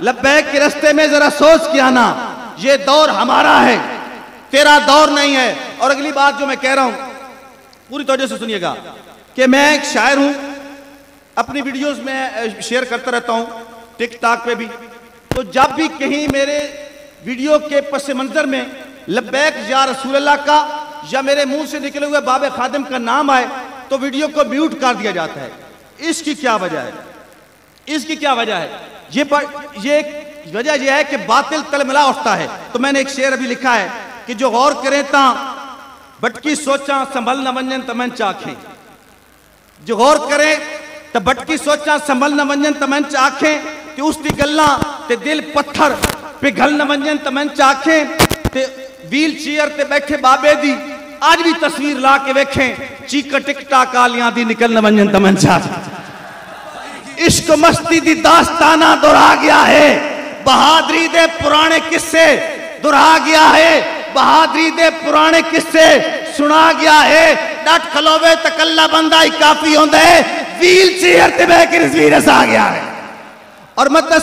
لبیک کے رستے میں ذرا سوچ کے آنا، یہ دور ہمارا ہے، تیرا دور نہیں ہے۔ اور اگلی بات جو میں کہہ رہا ہوں پوری توجہ سے سنیے گا کہ میں ایک شاعر ہوں، اپنی ویڈیوز میں شیئر کرتا رہتا ہوں ٹک ٹاک پہ بھی، تو جب بھی کہیں میرے ویڈیو کے پس منظر میں لبیک یا رسول اللہ کا یا میرے منہ سے نکلے ہوئے باب خادم کا نام آئے تو ویڈیو کو میوٹ کر دیا جاتا ہے۔ اس کی کیا وجہ ہے؟ اس کی کیا وجہ ہے؟ یہ وجہ یہ ہے کہ باطل تلملا اٹھتا ہے۔ تو میں نے ایک شعر ابھی لکھا ہے کہ جو غور کریں تاں بٹکی سوچاں سنبھل نہ ونجن تمن چاکھیں، جو غور کریں تو بٹکی سوچاں سنبھل نہ ونجن تمن چاکھیں، کہ اس دی گلاں تے دل پتھر پگھل نہ ونجن تمن چاکھیں، تے ویل چیئر تے بیٹھے بابے دی آج بھی تصویر لا کے ویکھیں، چیکا ٹکٹا کالیاں دی نکل نہ ونجن تمن چاکھیں۔ عشق مستی دی داستانہ دہرا گیا ہے، بہادری دے پرانے قصے دہرا گیا ہے، بہادری دے پرانے قصے سنا گیا ہے، ڈٹ کھلوے تکلا بندہ ہی کافی ہوندہ ہے، ویل چیئر تے بے کے رسوی رسا گیا ہے۔ اور مت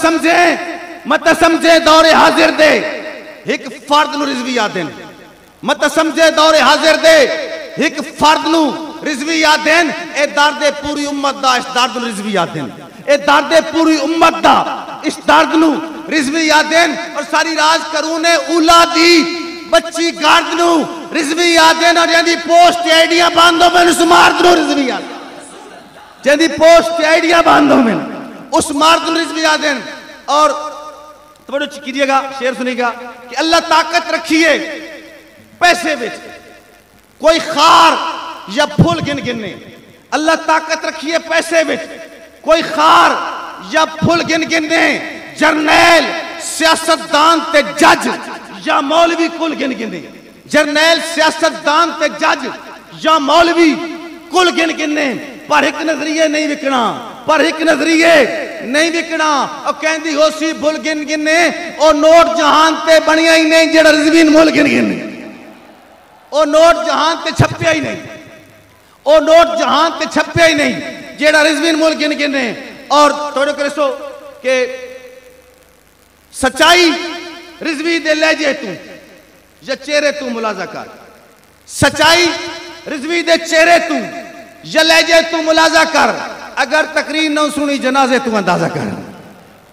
سمجھے دور حاضر دے ایک فرد نو رضوی یادن، مت سمجھے دور حاضر دے ایک فرد نو رضوی یادن، اے درد پوری امت دا اس درد نو رضوی یادن، اے درد پوری امت دا اس درد نو رضوی یادن۔ اور ساری راز کرونے اولا دی بچی گارد نو رضوی یادن، اور جہاں دی پوسٹ آئیڈیاں باندھو میں اس مرد نو رضوی یادن، جہاں دی پوسٹ آئیڈیاں باندھو میں اس مرد نو رضوی یادن۔ اور توجہ کیجئے گا، شعر سنیے گا کہ اللہ طاقت رکھیے پیسے وچ کوئی خار یا پھول گن گننے، اللہ طاقت رکھیے پیسے وچ کوئی خار یا پھول گن گننے، جرنیل سیاستدان تے جج یا مولوی کل گن گنے، جرنیل سیاستدان تے جج یا مولوی کل گن گنے، پر ایک نظریے نہیں وکنا، پر ایک نظریے نہیں وکنا۔ اور کہندی ہو سی بھول گن گنے، اور نوٹ جہان تے بنیا ہی نہیں جڑا رضوین مول گن گنے، اور نوٹ جہان تے چھپیا ہی نہیں، اور نوٹ جہان تے چھپیا ہی نہیں جیڑا رضوین مول گن گنے۔ اور توڑو کرے سو کہ سچائی رضوی دے لہجے تو یا چہرے تو ملازہ کر، سچائی رضوی دے چہرے تو یا لہجے تو ملازہ کر، اگر تقریر نہ سنی جنازے تو اندازہ کر،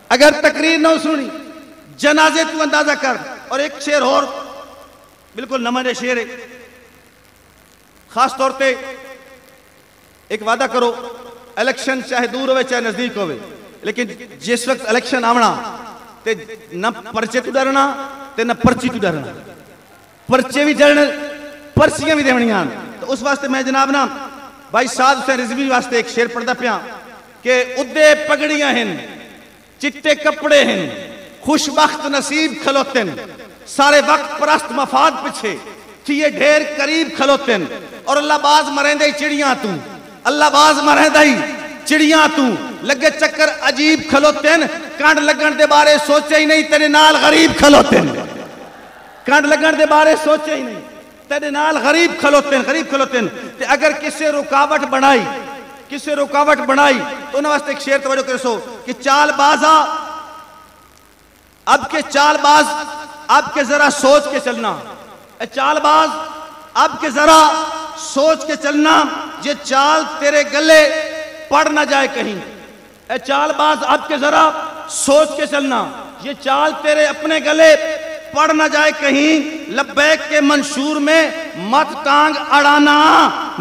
اگر تقریر نہ سنی جنازے تو اندازہ کر۔ اور ایک شعر اور بالکل نمانے شعر ہے، خاص طور پہ ایک وعدہ کرو، الیکشن چاہے دور ہوئے چاہے نزدیک ہوئے، لیکن جس وقت الیکشن آونا تے نہ پرچے تو ڈرنا تے نہ پرچی تو ڈرنا، پرچے بھی ڈرنا پرچیاں بھی دیونیاں۔ تو اس واسطے میں جناب نا بھائی سعد حسین رضوی واسطے ایک شعر پڑھدا پیا کہ ادے پگڑیاں ہیں چٹے کپڑے ہیں خوشبخت نصیب کھلوتن، سارے وقت پرست مفاد پچھے تھیے ڈھیر قریب کھلوتن، اور اللہ باز مرین دائی چڑیاں تو، اللہ باز مرین دائی چڑیاں تو، لگے چکر عجیب کھلوتن، کانڈ لگن دے بارے سوچے ہی نہیں تیرے نال غریب کھلوتن، کانڈ لگن دے بارے سوچے ہی نہیں تیرے نال غریب کھلوتن، غریب کھلوتن۔ تے اگر کسے رکاوٹ بنائی، کسے رکاوٹ بنائی تو انہوں واسطے ایک شعر توجہ کرے سو کہ چال بازا اب کے چال باز اب کے ذرا سوچ کے چلنا، اے چال باز اب کے ذرا سوچ کے چلنا، یہ چال تیرے گلے پڑ نہ جائے کہیں، اے چال باز اب کے ذرا سوچ کے چلنا، یہ چال تیرے اپنے گلے پڑ نہ جائے کہیں، لبیک کے منشور میں مت ٹانگ اڑانا،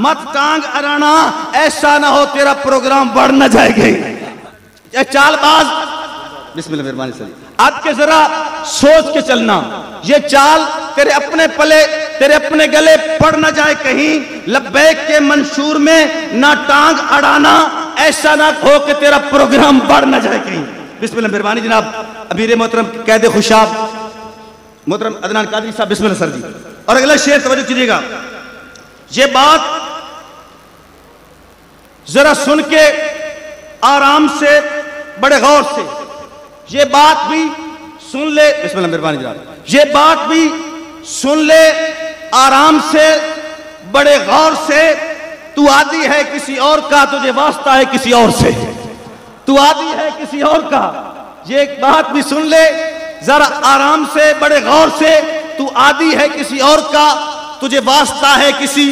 مت ٹانگ اڑانا، ایسا نہ ہو تیرا پروگرام بڑھ نہ جائے کہیں، اے چال باز بسم اللہ الرحمن الرحیم اب کے ذرا سوچ کے چلنا، یہ چال تیرے اپنے پلے تیرے اپنے گلے پڑ نہ جائے کہیں، لبیک کے منشور میں نہ ٹانگ اڑانا، ایسا نہ ہو کہ تیرا پروگرام بڑھ نہ جائے کہیں۔ بسم اللہ مہربانی جناب امیر محترم قید خوشاب محترم عدنان قادری صاحب، بسم اللہ سر جی۔ اور اگلا شعر توجہ کیجئے گا، یہ بات ذرا سن کے آرام سے بڑے غور سے، یہ بات بھی سن لے، بسم اللہ مہربانی جناب، یہ بات بھی سن لے آرام سے بڑے غور سے، تو عادی ہے کسی اور کا تجھے واسطہ ہے کسی اور سے، تو عادی ہے کسی اور کا یہ ایک بات بھی سن لے ذرا آرام سے، بڑے غور سے، تو عادی ہے کسی اور کا، تجھے واسطہ ہے کسی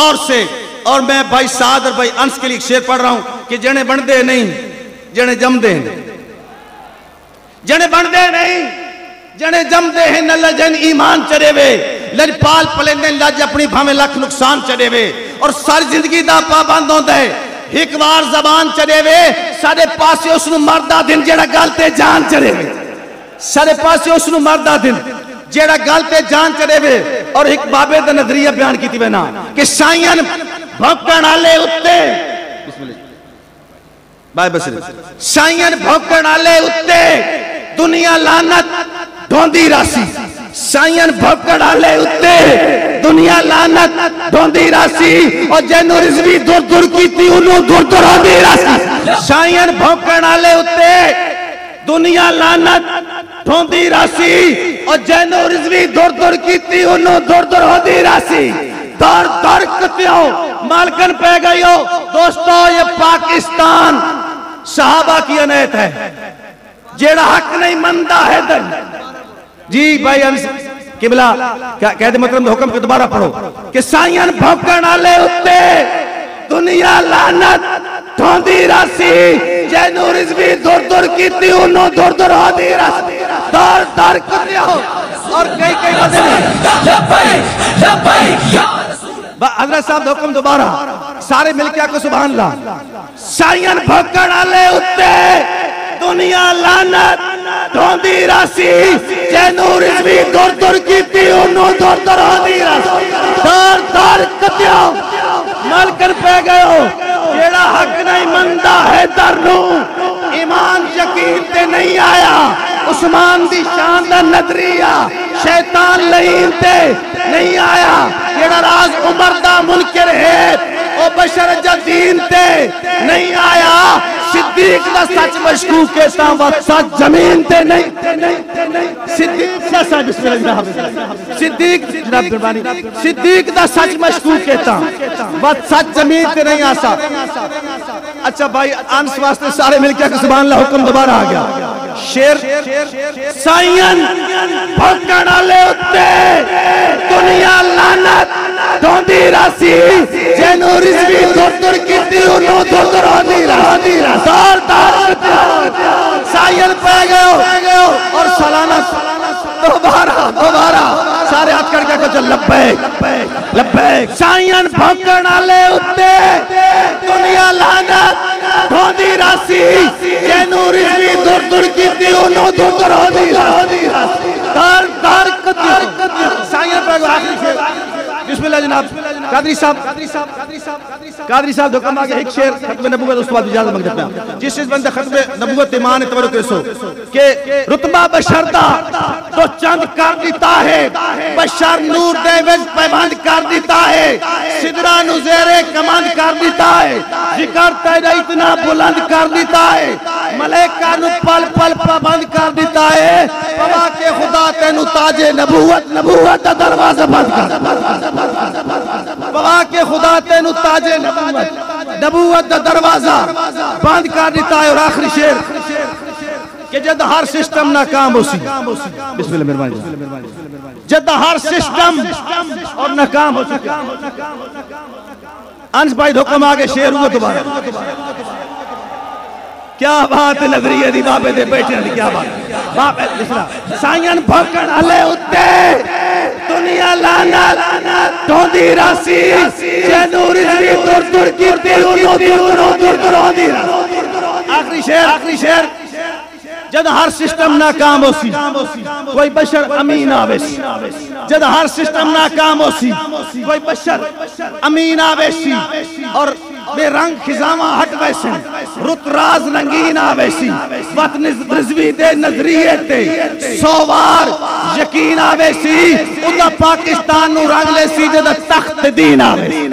اور سے. اور میں بھائی سعد اور بھائی انس کے لیے ایک شعر پڑھ رہا ہوں کہ جنے بن دے نہیں جنے جم دے، جنے بن دے نہیں جنے جم دے ہیں، نہ لجن ایمان چڑے وے، لج پال پلندے لج اپنی بھامے لکھ نقصان چڑے وے، اور ساری زندگی دا پابند ہوتا ہے ایک بار زبان چڑے وے، سارے پاسے اس نو مردہ دن جیڑا گالتے جان چڑے وے، سارے پاسے اس نو مردہ دن جیڑا گالتے جان چڑے وے. اور ایک بابے دا نظریہ بیان کی تھی بنا کہ سائین بھوکن آلے اتے، بائے بسرے، سائین بھوکن آلے اتے دنیا لانت ڈھوندی راسی، سائین بھوکن آلے اتے دنیا لانت ڈھوندی راسی، اور جنو رضوی دور دور کی تھی انہوں دور دور ہوندی راسی. سائین بھوکن آلے اتے دنیا لانت ڈھوندی راسی، اور جنو رضوی دور دور کی تھی انہوں دور دور ہوندی راسی. دور دور کتیوں مالکن پہ گئی ہو دوستو، یہ پاکستان صحابہ کی عنایت ہے، جیڑا حق نہیں مندہ ہے دن. جی بھائی قبلہ قید محترم حکم کے دوبارہ پڑھو کہ سائین بھوکن آلے اتے دنیا لعنت ڈھوندی راسی، جینو رضوی دور دور کی تھی انہوں دور دور ہوندی راسی. دور دور کتیوں اور کئی کئی حضرت صاحب حکم دوبارہ سارے مل کے آکو سبحان اللہ. سائین بھوکن آلے اتے دنیا لعنت ڈھوندی راسی، جینو رضوی دور دور کی تھی انہوں دور دور ہوندی راسی. دور دور کتیوں مالکن پہ گئے ہو جیڑا حق نہیں مندہ ہے درنو، ایمان یقین تے نہیں آیا، عثمان دی شان دا نظریہ شیطان لئین تے نہیں آیا، جیڑا راز عمر دا منکر ہے او بشر جدین تے نہیں آیا، صدیق دا سچ مشکوک کہتا وقت سچ زمین تے نہیں، صدیق دا سچ بسم اللہ جناب، صدیق جناب قربانی، صدیق دا سچ مشکوک کہتا وقت سچ زمین تے نہیں آسا. اچھا بھائی انس واسطے سارے مل کے سبحان اللہ حکم دوبارہ آ گیا. شیر سائین بھوکن آلے اتے دنیا لعنت ڈھوندی راسی، جینو رضوی دور دور کی تھی انہوں دور دور ہوندی راسی. دار دار سائین پہ گئے ہو اور سالانہ دوبارہ سارے ہاتھ کر کے کچھ لبیک لبیک. سائین بھوکن آلے اتے دنیا لعنت ڈھوندی راسی، جینو رضوی دور دور کی تھی انہوں دور دور ہوندی راسی. دار دار کتیوں سائین پہ گئے آخری شیر. بسم اللہ جناب قادری صاحب حکم آگے ایک شیر ختم نبوت اس کے بعد اجازت مانگ دیتے ہیں. جس چیز بندہ ختم نبوت ایمان توجہ کرسو کہ رتبہ بشر دا تو چند کر دیتا ہے، بشر نور دے وچ پیبند کر دیتا ہے، سدرہ نو زیرے کمند کر دیتا ہے، ذکر تیرا اتنا بلند کر دیتا ہے، ملائکہ نو پل پل پابند کر دیتا ہے. پوا کے خدا تینو تاج نبوت دا دروازہ بند کر پوا کے خدا تینو تاج نبوت دا دروازہ بند کر دیتا ہے. اور آخری شیر کہ جد ہر سسٹم ناکام ہو سی، بسم اللہ مہربانی، جد ہر سسٹم اور ناکام ہو چکا. انس بھائی حکم آگے شیر ہوئے دوبارہ. کیا بات نظریہ دی بابے دے بیٹھے ہیں، کیا بات بابے دوسرا. سائین بھوکن آلے اتے دنیا لعنت ڈھوندی راسی، جینو رضوی دور دور کی تھی انہوں دور دور ہوندی راسی. آخری شیر جد ہر سسٹم ناکام ہو سی کوئی بشر امین آوے سی، جد ہر سسٹم ناکام ہو سی کوئی بشر امین آوے سی، اور بے رنگ خزامہ ہٹ ویسے رت راز رنگین آوے سی، وطن رضوی دے نظریے تے سوار یقین آوے سی، اندہ پاکستان نو رنگ لے سی جدہ تخت دین آوے سی.